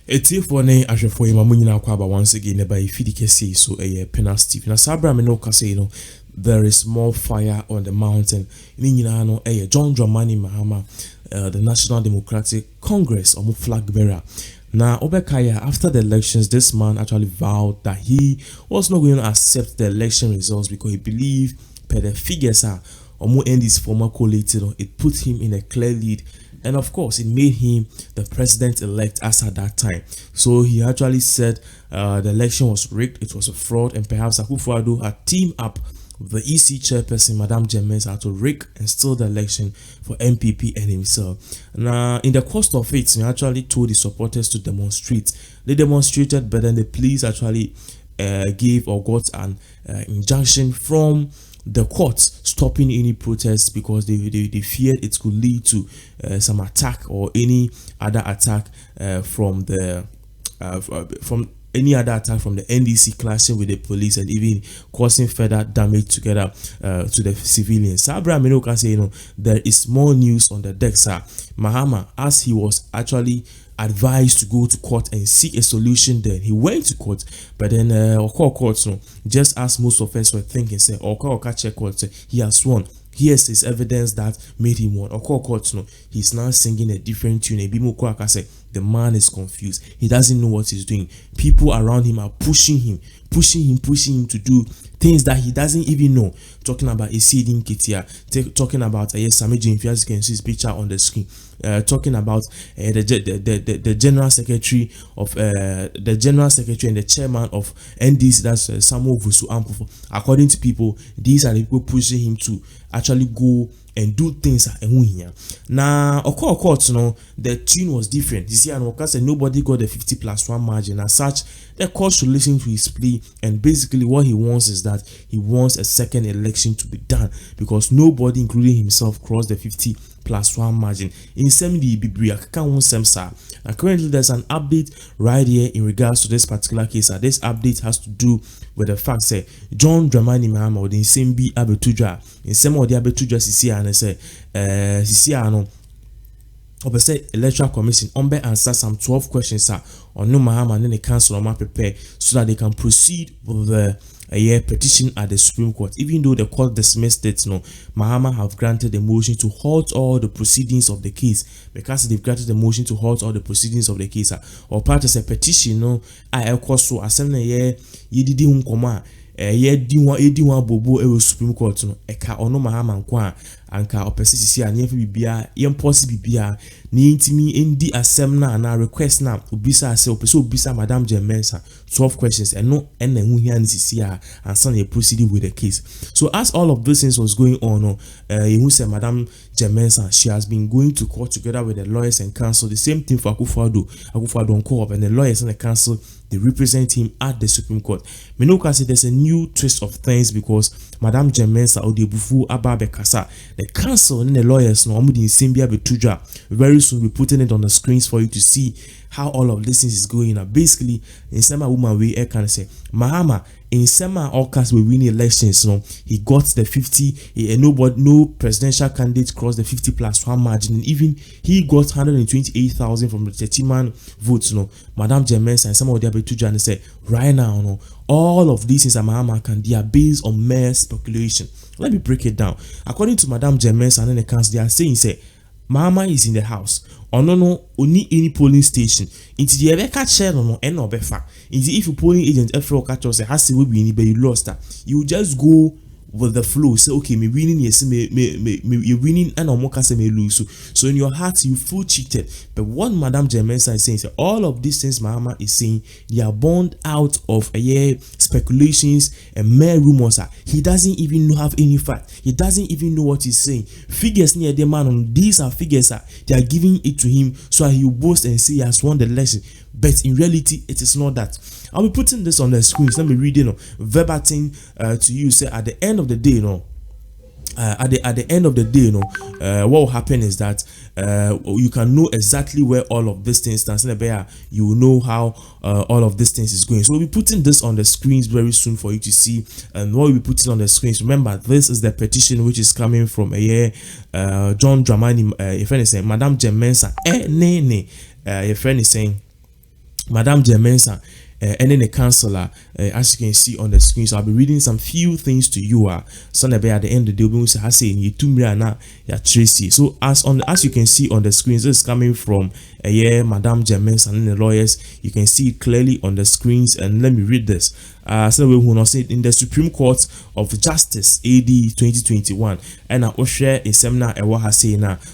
Etifo ne ahwefo yema munyina kwa ba once again by Hypocr so Pinax TV. Na sabra me no kase no there is more fire on the mountain. Ni nyina no John Dramani Mahama, the National Democratic Congress or flag bearer. Now, Obekaya, after the elections, this man actually vowed that he was not going to accept the election results because he believed per the figures are NDC's former collated, it put him in a clear lead. And of course, it made him the president-elect as at that time. So he actually said the election was rigged, it was a fraud, and perhaps Akufo-Addo had teamed up with the EC chairperson, Madam Mensa, to rig and steal the election for MPP and himself. Now, in the course of it, he actually told his supporters to demonstrate. They demonstrated, but then the police actually gave or got an injunction from the courts stopping any protests because they feared it could lead to some attack or any other attack from any other attack from the NDC clashing with the police and even causing further damage together to the civilians. Sabra Minoka say, there is more news on the deck, sir. Mahama, as he was actually advised to go to court and seek a solution, then he went to court, but then court, just as most of us were thinking, say, check court, he has sworn. Here's his evidence that made him won. He's now singing a different tune. The man is confused. He doesn't know what he's doing. People around him are pushing him to do things that he doesn't even know. Talking about a seeding Kitia, talking about Samiji, if you can see his picture on the screen. Talking about the general secretary of the general secretary and the chairman of NDC, that's Samuel Vusu Ampo. According to people, these are the people pushing him to actually go and do things now. Of course, the tune was different. You see, and nobody got the 50+1 margin. As such, the court should listen to his plea, and basically what he wants is that he wants a second election to be done because nobody, including himself, crossed the 50+1 margin. In currently there's an update right here in regards to this particular case. This update has to do with the fact that John Dramani Mahama or the same be Abetuja in some of the Abetuja CCA and say CCA electoral commission answer some 12 questions on no Mahama and then the council on prepare so that they can proceed with the petition at the Supreme Court. Even though the court dismissed it, Mahama have granted the motion to halt all the proceedings of the case. Because they've granted the motion to halt all the proceedings of the case, or part of a petition, I so assembly bobo Supreme Court eka ono Mahama nkwa anka opesisi a nyefa bibia yemposi bibia ni ntimi endi asem na request na obisa ase opese obisa Madam Mensa 12 questions and no ena hu hia nsisi a ansa na proceed with the case. So as all of these things was going on, you say Madam Mensa, she has been going to court together with the lawyers and counsel. The same thing for Akufo-Addo on co-op, and the lawyers and the counsel, they represent him at the Supreme Court. Menoka said there's a new twist of things because Madam Mensa Odebufu Ababe Kasa, the counsel and the lawyers no in Simbia Betuja very soon be putting it on the screens for you to see how all of this things is going on. Basically, in some woman we can say Mahama in some August we win elections, he got the 50, no presidential candidate crossed the 50+1 margin, and even he got 128,000 from the 30-man votes. Madam Mensa and some of the other two journalists say right now, all of these things that Mahama can, they are based on mere speculation. Let me break it down. According to Madam Mensa and then the council, they are saying say Mahama is in the house. No any polling station. Into the ever catch share no and no befa. If you polling agent ever catch us has to be but you lost that. You just go with the flow. Say okay, me winning, yes, me you're winning and no more can me lose. So in your heart you feel cheated. But what Madam Mensa is saying, all of these things Mahama is saying, they are born out of speculations and mere rumors. He doesn't even have any fact. He doesn't even know what he's saying. Figures near the man, these are figures they are giving it to him so he will boast and say he has won the election. But in reality, it is not that. I'll be putting this on the screen. So let me read it verbatim to you. Say at the end of the day, at the end of the day, what will happen is that you can know exactly where all of these things stand. You will know how all of these things is going. So we'll be putting this on the screens very soon for you to see. And what we'll be putting on the screens, remember, this is the petition which is coming from John Dramani, your friend is saying, Madam Mensa, your friend is saying, Madam Mensa and then the councillor, as you can see on the screen. So I'll be reading some few things to you. So at the end of the day, we will say in Yitumriana ya Tracy. So as you can see on the screen, this is coming from Madam Mensa and the lawyers. You can see it clearly on the screens, and let me read this. So we will say in the Supreme Court of Justice AD 2021, and I will share a seminar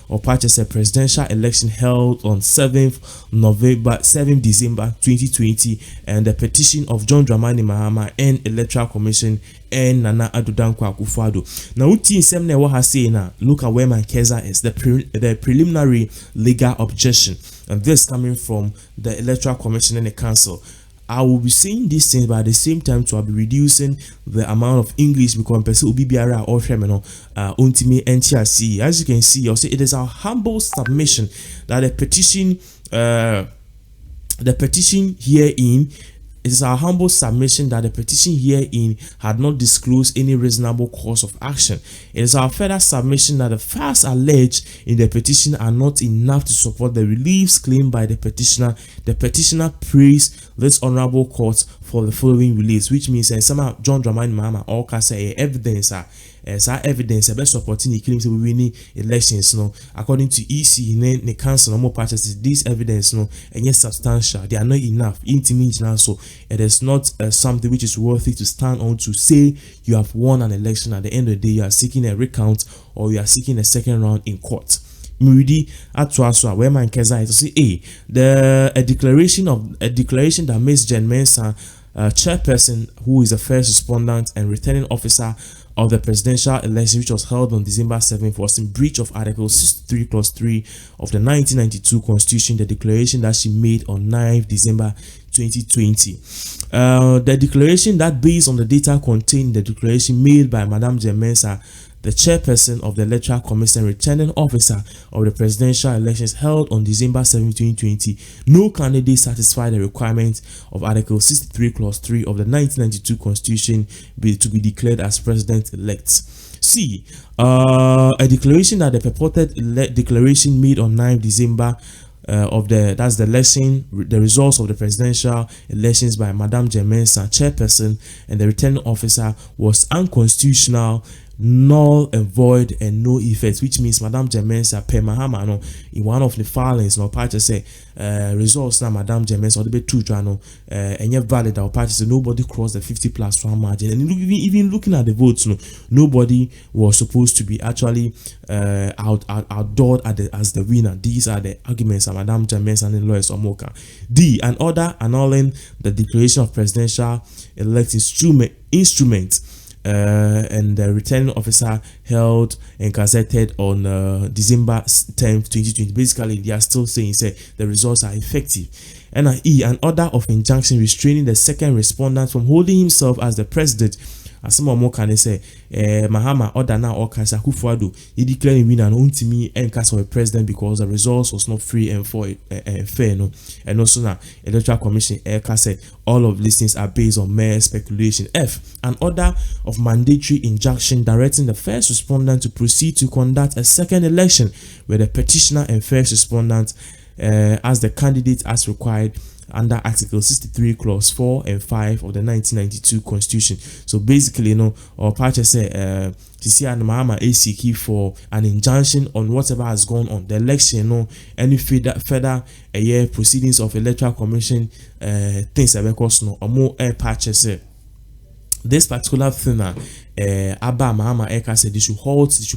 or purchase a presidential election held on 7th December 2020, and the petition of John Dramani Mahama and Electoral Commission and Nana Addo Dankwa Akufo-Addo. Now, uti seminar look at where my Keza is the preliminary legal objection, and this coming from the Electoral Commission and the Council. I will be saying these things, but at the same time, I'll be reducing the amount of English because person will be BRA or Femino Untimi NTRC. As you can see, also it is our humble submission that the petition herein. It is our humble submission that the petition herein had not disclosed any reasonable course of action. It is our further submission that the facts alleged in the petition are not enough to support the reliefs claimed by the petitioner. The petitioner praised this honorable court for the following reliefs, which means some John Dramani Mahama all can say evidence evidence best supporting the claims we winning elections according to EC the council no more purchases this evidence and yes substantial, they are not enough intimate now, so it is not something which is worthy to stand on to say you have won an election. At the end of the day, you are seeking a recount or you are seeking a second round in court. Muridi Atwaswa where my Keza is to say a declaration that Miss Jen Mensa, chairperson who is the first respondent and returning officer of the presidential election which was held on December 7th, was in breach of Article 63 Clause 3 of the 1992 Constitution, the declaration that she made on 9th December 2020. The declaration that, based on the data contained in the declaration made by Madam Mensa, the chairperson of the Electoral Commission, returning officer of the presidential elections held on December 7, 2020, no candidate satisfied the requirement of Article 63 Clause 3 of the 1992 Constitution to be declared as president-elect. C. A declaration that the purported declaration made on 9 December the results of the presidential elections by Madam Mensa, chairperson and the returning officer, was unconstitutional, null and void, and no effect, which means Madam Mensa per Mahama in one of the filings no party say results now Madam Mensa or the bit two and yet valid our party say nobody crossed the 50+1 margin, and even looking at the votes nobody was supposed to be actually outdoored as the winner. These are the arguments of Madam Mensa and the lawyers Omoka. D. An order annulling the declaration of presidential elect instrument and the returning officer held and gazetted on December 10th, 2020. Basically, they are still saying the results are effective. And E. An order of injunction restraining the second respondent from holding himself as the president. As some more can say, Mahama order now or Kasa Akufo-Addo he declared winner to me and cast a president because the results was not free and fair. And also now Electoral Commission said all of these things are based on mere speculation. F. An order of mandatory injunction directing the first respondent to proceed to conduct a second election where the petitioner and first respondent as the candidate as required under Article 63 Clause 4 and 5 of the 1992 Constitution. So basically, or Pacha said, TC and Mahama ACK for an injunction on whatever has gone on the election, any further proceedings of Electoral Commission things that because or more Pacha said. This particular thing, Abba Mahama Eka said they should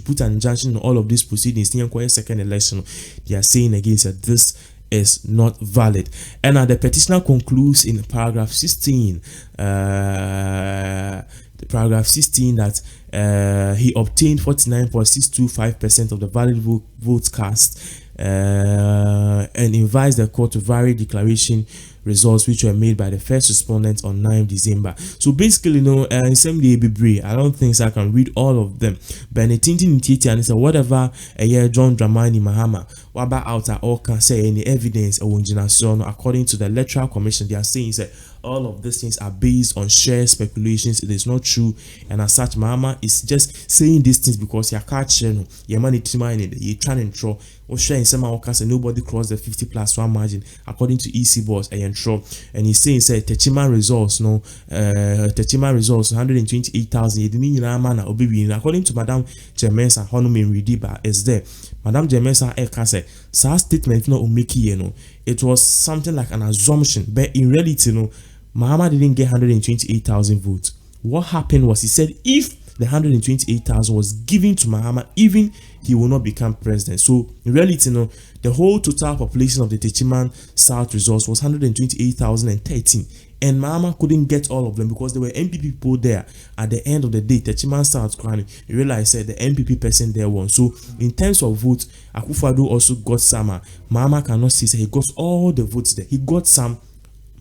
put an injunction on all of these proceedings. The second election, they are saying against that this is not valid. And the petitioner concludes in paragraph 16 that he obtained 49.625% of the valid votes cast and invites the court to vary declaration results which were made by the first respondent on 9 December. So basically, in some day I don't think I can read all of them. But and it's whatever John Dramani Mahama waba out all can say any evidence according to the Electoral Commission, they are saying that all of these things are based on sheer speculations. It is not true, and as such, Mahama is just saying these things because you can't share your money to mine. You trying to throw or share and somehow say nobody crossed the 50+1 margin according to EC boss and he's saying say Techiman results 128,000 according to Madam Mensa Honomin Ridiba is there. Madam Mensa say sa statement no make it was something like an assumption, but in reality Mahama didn't get 128,000 votes. What happened was he said if the 128,000 was given to Mahama, even he will not become president. So in reality, the whole total population of the Techiman South results was 128,013, and Mahama couldn't get all of them because there were MPP people there. At the end of the day, Techiman South crying, you realize that the MPP person there won. So in terms of votes, Akufo-Addo also got some. Mahama cannot say he got all the votes there. He got some.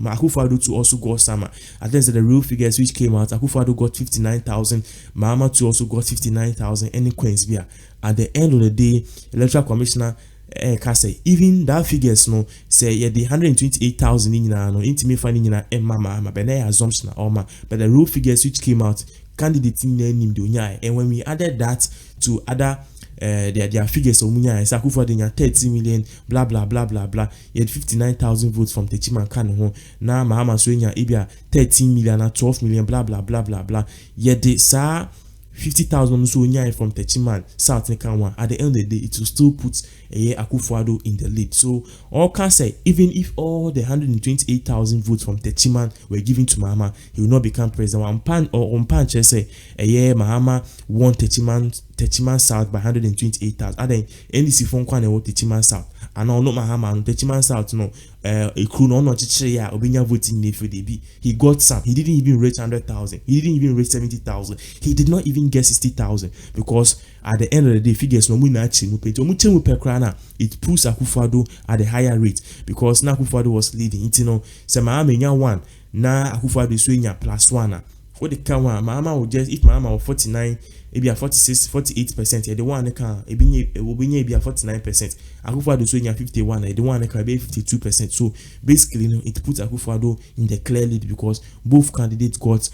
Akufo-Addo to also got some. At least the real figures which came out, Akufo-Addo got 59,000, Mahama to also got 59,000, and Queens Bia. At the end of the day, electoral commissioner say even that figures say the 128,000 intimate finding Mahama, but assumption but the real figures which came out, candidate named and when we added that to other their figures of Munya and Akufo-Addo 30 million, blah blah blah blah blah. He had 59,000 votes from Techiman Kano. Now Mahama Swenya Ibia 13 million and 12 million, blah blah blah blah blah. Yet the 50,000 so from Techiman South Nekanwa. At the end of the day, it will still put Akufo-Addo in the lead. So all can say, even if all the 128,000 votes from Techiman were given to Mahama, he will not become president. On pan say Mahama won Techiman South by 128,000. And then NDC phone kwane wo Techiman South. And now no Mahama Techiman South a crew no chichire obinya voting nefu debi. He got some. He didn't even reach 100,000. He didn't even reach 70,000. He did not even get 60,000 because at the end of the day, figures no muna chimu pe krana. It proves Akufo-Addo at a higher rate because now Akufo-Addo was leading. It se Mahama one na Akufo-Addo so +1. For the Mahama will just if Mahama was 49, maybe a 46, 48%. The one can will be maybe a 49%. Akufo-Addo so 51, the one can be 52%. So basically, it puts Akufo-Addo in the clear lead because both candidates got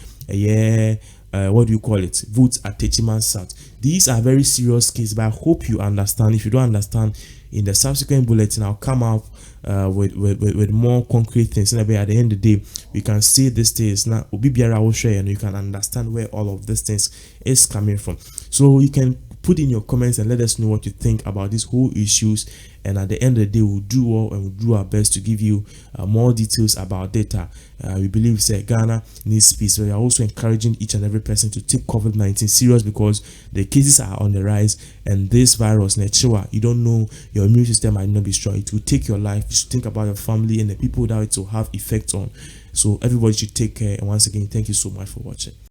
what do you call it? Votes at Techiman South. These are very serious cases, but I hope you understand. If you don't understand, in the subsequent bulletin, I'll come up with more concrete things. And at the end of the day, we can see these things now. Obibiara will share, and you can understand where all of these things is coming from. So you can put in your comments and let us know what you think about these whole issues. And at the end of the day, we'll do all and we'll do our best to give you more details about data. We believe that Ghana needs peace. So we are also encouraging each and every person to take COVID-19 serious because the cases are on the rise, and this virus, you don't know, your immune system might not be strong. It will take your life. You should think about your family and the people that it will have effect on. So everybody should take care. And once again, thank you so much for watching.